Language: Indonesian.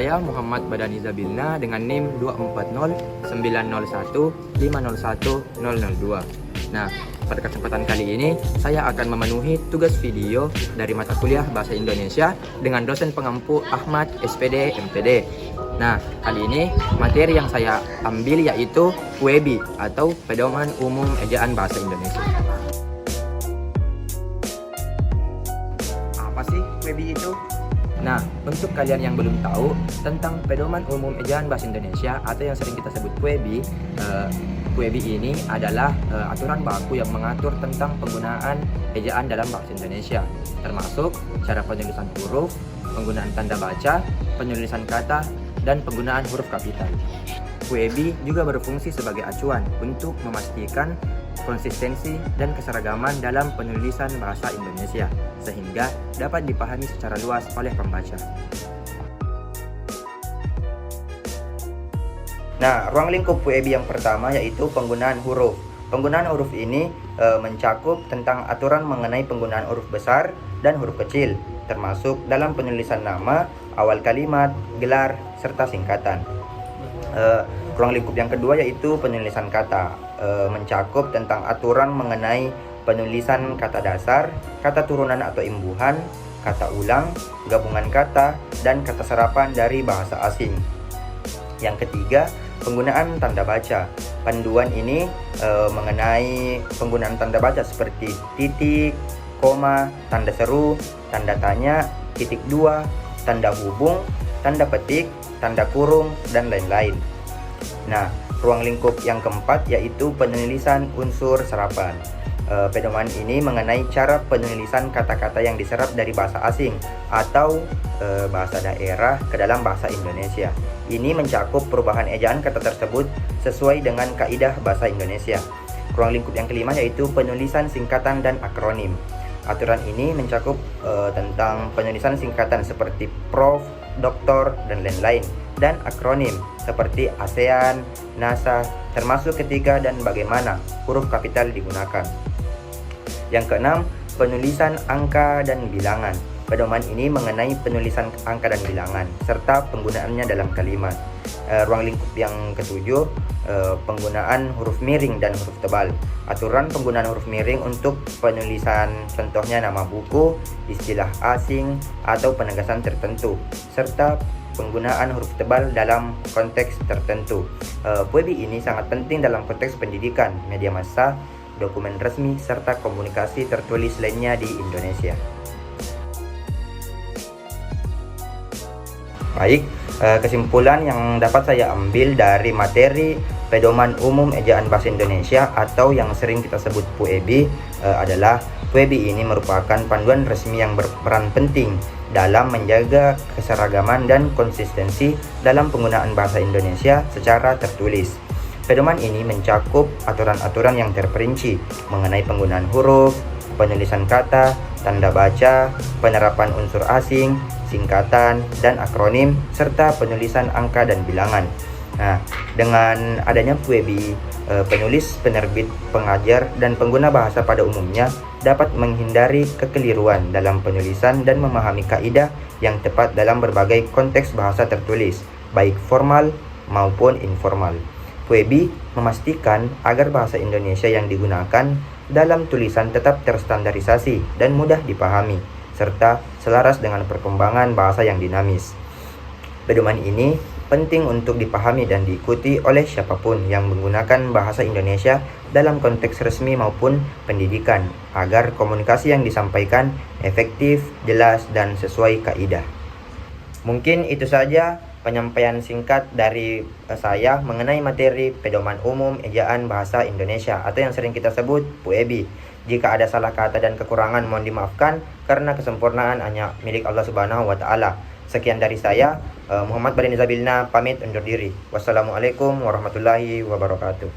Saya Muhammad Badani Zabilna dengan NIM 2409015010002. Nah, pada kesempatan kali ini saya akan memenuhi tugas video dari mata kuliah Bahasa Indonesia dengan dosen pengampu Ahmad SPD MPD. Nah, kali ini materi yang saya ambil yaitu PUEBI atau Pedoman Umum Ejaan Bahasa Indonesia. Apa sih PUEBI itu? Nah, untuk kalian yang belum tahu tentang Pedoman Umum Ejaan Bahasa Indonesia atau yang sering kita sebut PUEBI, PUEBI ini adalah aturan baku yang mengatur tentang penggunaan ejaan dalam bahasa Indonesia, termasuk cara penulisan huruf, penggunaan tanda baca, penulisan kata, dan penggunaan huruf kapital. PUEBI juga berfungsi sebagai acuan untuk memastikan konsistensi dan keseragaman dalam penulisan bahasa Indonesia, sehingga dapat dipahami secara luas oleh pembaca. Nah, ruang lingkup PUEBI yang pertama yaitu penggunaan huruf. Penggunaan huruf ini mencakup tentang aturan mengenai penggunaan huruf besar dan huruf kecil, termasuk dalam penulisan nama, awal kalimat, gelar, serta singkatan. Ruang lingkup yang kedua yaitu penulisan kata, mencakup tentang aturan mengenai penulisan kata dasar, kata turunan atau imbuhan, kata ulang, gabungan kata, dan kata serapan dari bahasa asing. Yang ketiga, penggunaan tanda baca. Panduan ini mengenai penggunaan tanda baca seperti titik, koma, tanda seru, tanda tanya, titik dua, tanda hubung, tanda petik, tanda kurung, dan lain-lain. Nah, ruang lingkup yang keempat yaitu penulisan unsur serapan. Pedoman ini mengenai cara penulisan kata-kata yang diserap dari bahasa asing atau bahasa daerah ke dalam bahasa Indonesia. Ini mencakup perubahan ejaan kata tersebut sesuai dengan kaidah bahasa Indonesia. Ruang lingkup yang kelima yaitu penulisan singkatan dan akronim. Aturan ini mencakup tentang penulisan singkatan seperti Prof, Doktor, dan lain-lain, dan akronim seperti ASEAN, NASA, termasuk ketika dan bagaimana huruf kapital digunakan. Yang keenam, penulisan angka dan bilangan. Pedoman ini mengenai penulisan angka dan bilangan serta penggunaannya dalam kalimat. Ruang lingkup yang ketujuh, penggunaan huruf miring dan huruf tebal. Aturan penggunaan huruf miring untuk penulisan, contohnya nama buku, istilah asing, atau penegasan tertentu, serta penggunaan huruf tebal dalam konteks tertentu. PUEBI ini sangat penting dalam konteks pendidikan, media massa, dokumen resmi, serta komunikasi tertulis lainnya di Indonesia. Baik, kesimpulan yang dapat saya ambil dari materi Pedoman Umum Ejaan Bahasa Indonesia atau yang sering kita sebut PUEBI adalah PUEBI ini merupakan panduan resmi yang berperan penting dalam menjaga keseragaman dan konsistensi dalam penggunaan bahasa Indonesia secara tertulis. Pedoman ini mencakup aturan-aturan yang terperinci mengenai penggunaan huruf, penulisan kata, tanda baca, penerapan unsur asing, singkatan, dan akronim, serta penulisan angka dan bilangan. Nah, dengan adanya PUEBI, penulis, penerbit, pengajar, dan pengguna bahasa pada umumnya dapat menghindari kekeliruan dalam penulisan dan memahami kaidah yang tepat dalam berbagai konteks bahasa tertulis, baik formal maupun informal. PUEBI memastikan agar bahasa Indonesia yang digunakan dalam tulisan tetap terstandarisasi dan mudah dipahami, serta selaras dengan perkembangan bahasa yang dinamis. Pedoman ini penting untuk dipahami dan diikuti oleh siapapun yang menggunakan bahasa Indonesia dalam konteks resmi maupun pendidikan, agar komunikasi yang disampaikan efektif, jelas, dan sesuai kaidah. Mungkin itu saja penyampaian singkat dari saya mengenai materi Pedoman Umum Ejaan Bahasa Indonesia atau yang sering kita sebut PUEBI. Jika ada salah kata dan kekurangan mohon dimaafkan karena kesempurnaan hanya milik Allah Subhanahu wa taala. Sekian dari saya, Muhammad Badani Zabilna pamit undur diri. Wassalamualaikum warahmatullahi wabarakatuh.